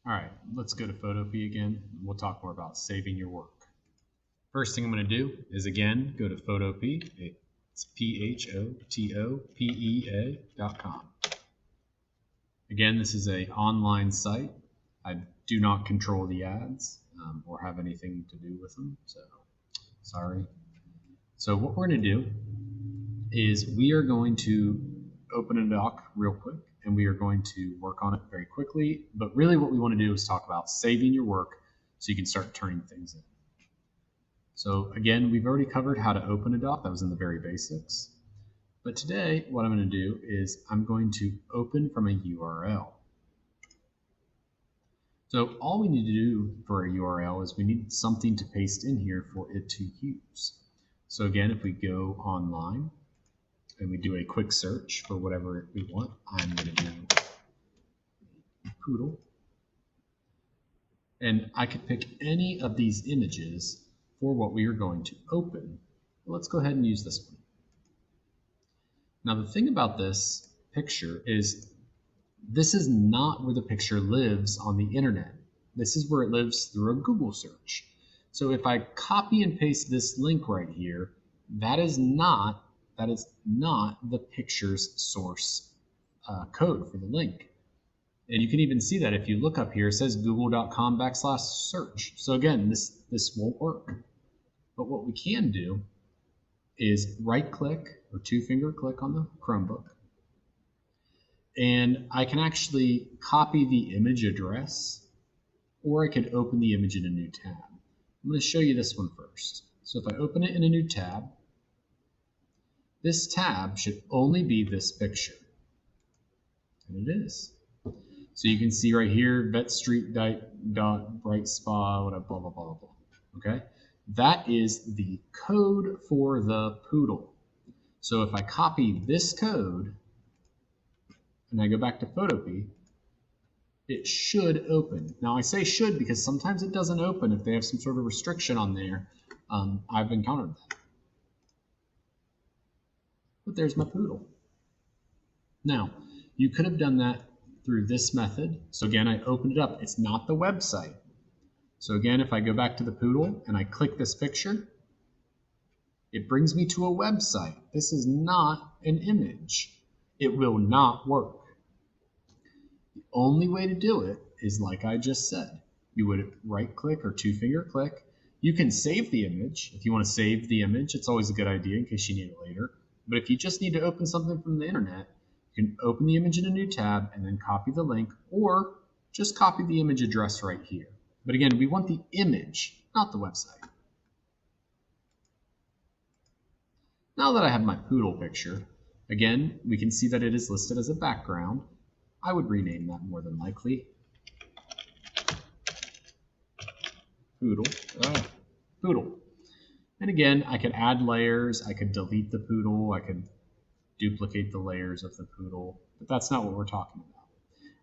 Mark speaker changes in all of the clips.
Speaker 1: All right, let's go to Photopea again. We'll talk more about saving your work. First thing I'm going to do is again go to Photopea. It's PHOTOPEA.com. Again, this is an online site. I do not control the ads or have anything to do with them, so sorry. So what we're going to do is we are going to open a doc real quick and we are going to work on it very quickly. But really what we want to do is talk about saving your work so you can start turning things in. So again, we've already covered how to open a doc. That was in the very basics. But today, what I'm going to do is I'm going to open from a URL. So all we need to do for a URL is we need something to paste in here for it to use. So again, if we go online and we do a quick search for whatever we want, I'm going to do poodle. And I could pick any of these images for what we are going to open. Let's go ahead and use this one. Now the thing about this picture is this is not where the picture lives on the internet. This is where it lives through a Google search. So if I copy and paste this link right here, that is not the picture's source code for the link. And you can even see that if you look up here, it says google.com/search. So again, this won't work. But what we can do is right click or two finger click on the Chromebook. And I can actually copy the image address, or I could open the image in a new tab. I'm going to show you this one first. So if I open it in a new tab, this tab should only be this picture. And it is. So you can see right here, Vet Street Bright Spa, whatever, blah, blah, blah, blah, blah. Okay? That is the code for the poodle. So if I copy this code and I go back to Photopea, it should open. Now I say should because sometimes it doesn't open if they have some sort of restriction on there. I've encountered that. But there's my poodle. Now, you could have done that through this method. So again, I opened it up. It's not the website. So again, if I go back to the poodle and I click this picture, it brings me to a website. This is not an image. It will not work. The only way to do it is like I just said. You would right click or two finger click. You can save the image. If you want to save the image, it's always a good idea in case you need it later. But if you just need to open something from the internet, you can open the image in a new tab and then copy the link, or just copy the image address right here. But again, we want the image, not the website. Now that I have my poodle picture, again, we can see that it is listed as a background. I would rename that more than likely. Poodle. Poodle. And again, I could add layers. I could delete the poodle. I could duplicate the layers of the poodle. But that's not what we're talking about.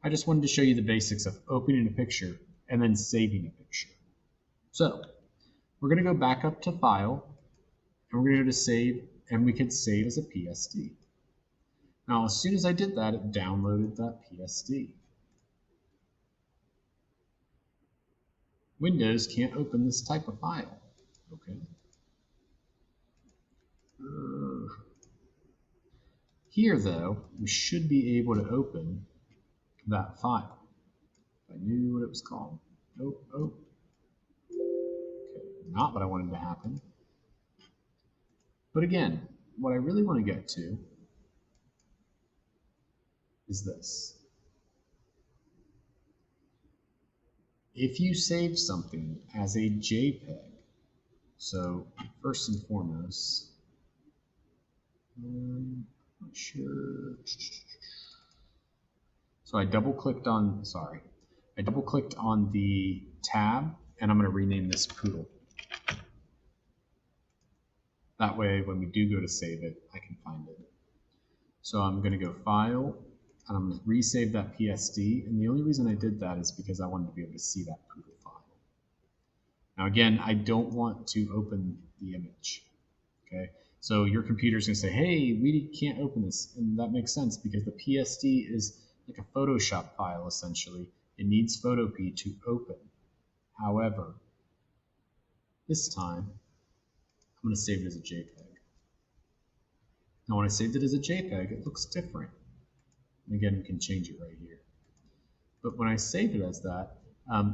Speaker 1: I just wanted to show you the basics of opening a picture and then saving a picture. So we're going to go back up to File, and we're going to go to Save, and we could save as a PSD. Now, as soon as I did that, it downloaded that PSD. Windows can't open this type of file. Okay. Here, though, we should be able to open that file. If I knew what it was called. Oh. Okay. Not what I wanted to happen. But again, what I really want to get to is this. If you save something as a JPEG, so first and foremost, I'm not sure. So I double clicked on the tab, and I'm going to rename this poodle. That way, when we do go to save it, I can find it. So I'm going to go File, and I'm going to resave that PSD. And the only reason I did that is because I wanted to be able to see that poodle file. Now again, I don't want to open the image. Okay, so your computer's going to say, hey, we can't open this. And that makes sense because the PSD is like a Photoshop file, essentially. it needs Photopea to open. However, this time, I'm going to save it as a JPEG. Now when I saved it as a JPEG, it looks different. And again, we can change it right here. But when I save it as that,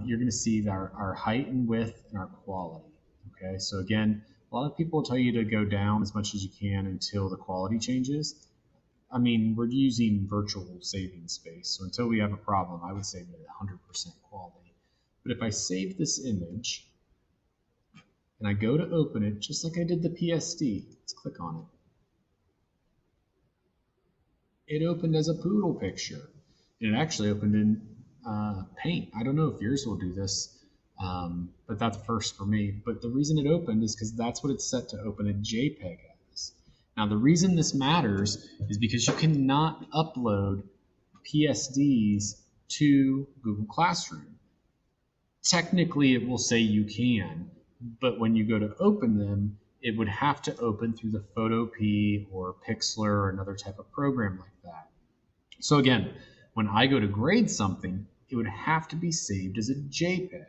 Speaker 1: you're going to see our height and width and our quality. Okay, so again, a lot of people will tell you to go down as much as you can until the quality changes. I mean, we're using virtual saving space, so until we have a problem, I would save it at 100% quality. But if I save this image and I go to open it, just like I did the PSD, let's click on it. It opened as a poodle picture. And it actually opened in Paint. I don't know if yours will do this, but that's first for me. But the reason it opened is because that's what it's set to open a JPEG as. Now the reason this matters is because you cannot upload PSDs to Google Classroom. Technically it will say you can, but when you go to open them, it would have to open through the Photopea or Pixlr or another type of program like that. So again, when I go to grade something, it would have to be saved as a JPEG.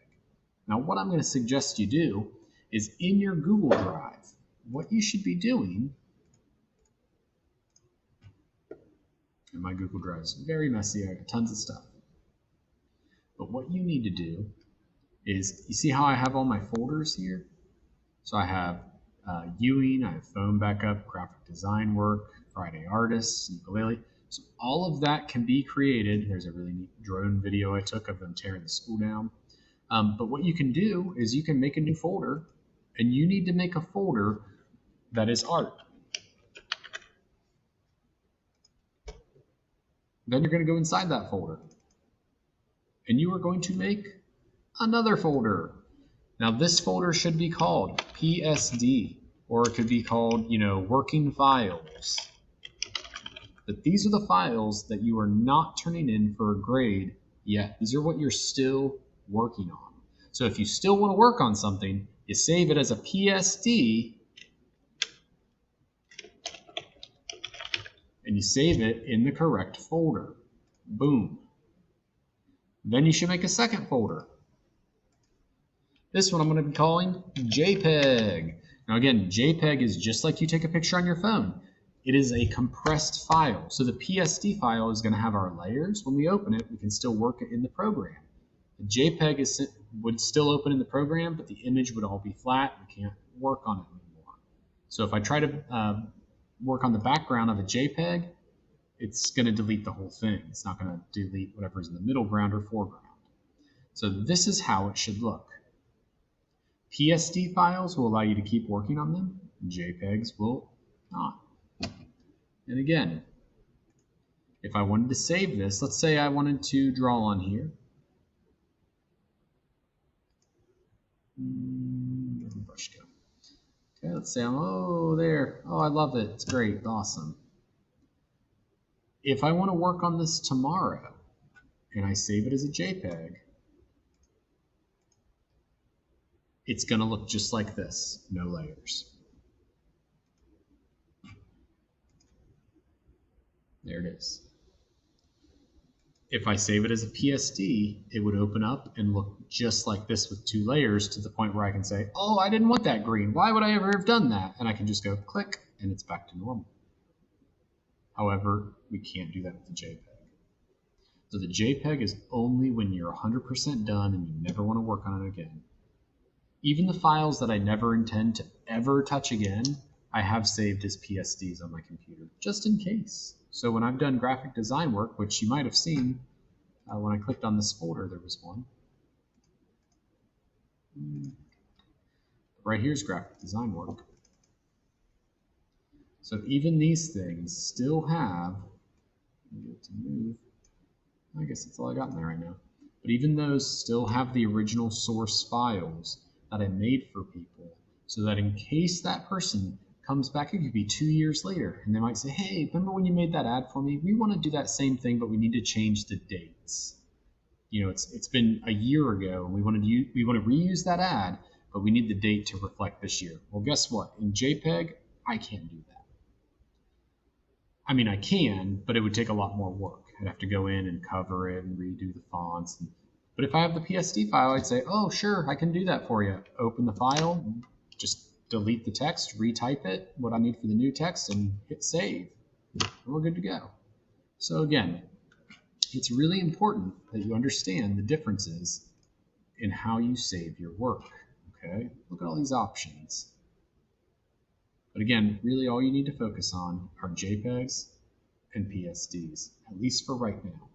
Speaker 1: Now what I'm going to suggest you do is in your Google Drive, what you should be doing, and my Google Drive is very messy, I got tons of stuff. But what you need to do is, you see how I have all my folders here? So I have Ewing, I have phone backup, graphic design work, Friday artists, ukulele. So all of that can be created. There's a really neat drone video I took of them tearing the school down. But what you can do is you can make a new folder, and you need to make a folder that is art. Then you're going to go inside that folder, and you are going to make another folder. Now this folder should be called PSD, or it could be called, working files. But these are the files that you are not turning in for a grade yet. These are what you're still working on. So if you still want to work on something, you save it as a PSD, and you save it in the correct folder. Boom. Then you should make a second folder. This one I'm going to be calling JPEG. Now again, JPEG is just like you take a picture on your phone. It is a compressed file. So the PSD file is going to have our layers. When we open it, we can still work it in the program. The JPEG would still open in the program, but the image would all be flat. We can't work on it anymore. So if I try to work on the background of a JPEG, it's going to delete the whole thing. It's not going to delete whatever's in the middle ground or foreground. So this is how it should look. PSD files will allow you to keep working on them. JPEGs will not. And again, if I wanted to save this, let's say I wanted to draw on here. Where'd the brush go? Okay, let's say there. Oh, I love it. It's great. Awesome. If I want to work on this tomorrow and I save it as a JPEG, it's going to look just like this, no layers. There it is. If I save it as a PSD, it would open up and look just like this with 2 layers, to the point where I can say, oh, I didn't want that green. Why would I ever have done that? And I can just go click and it's back to normal. However, we can't do that with the JPEG. So the JPEG is only when you're 100% done and you never want to work on it again. Even the files that I never intend to ever touch again, I have saved as PSDs on my computer, just in case. So when I've done graphic design work, which you might have seen when I clicked on this folder, there was one. Right here's graphic design work. So even these things still have, I guess that's all I got in there right now. But even those still have the original source files that I made for people, so that in case that person comes back, it could be 2 years later, and they might say, hey, remember when you made that ad for me? We want to do that same thing, but we need to change the dates. It's been a year ago, and we want to reuse that ad, but we need the date to reflect this year. Well, guess what? In JPEG, I can't do that. I mean, I can, but it would take a lot more work. I'd have to go in and cover it and redo the fonts. And But if I have the PSD file, I'd say, oh, sure, I can do that for you. Open the file, just delete the text, retype it, what I need for the new text, and hit save. And we're good to go. So again, it's really important that you understand the differences in how you save your work. Okay, look at all these options. But again, really all you need to focus on are JPEGs and PSDs, at least for right now.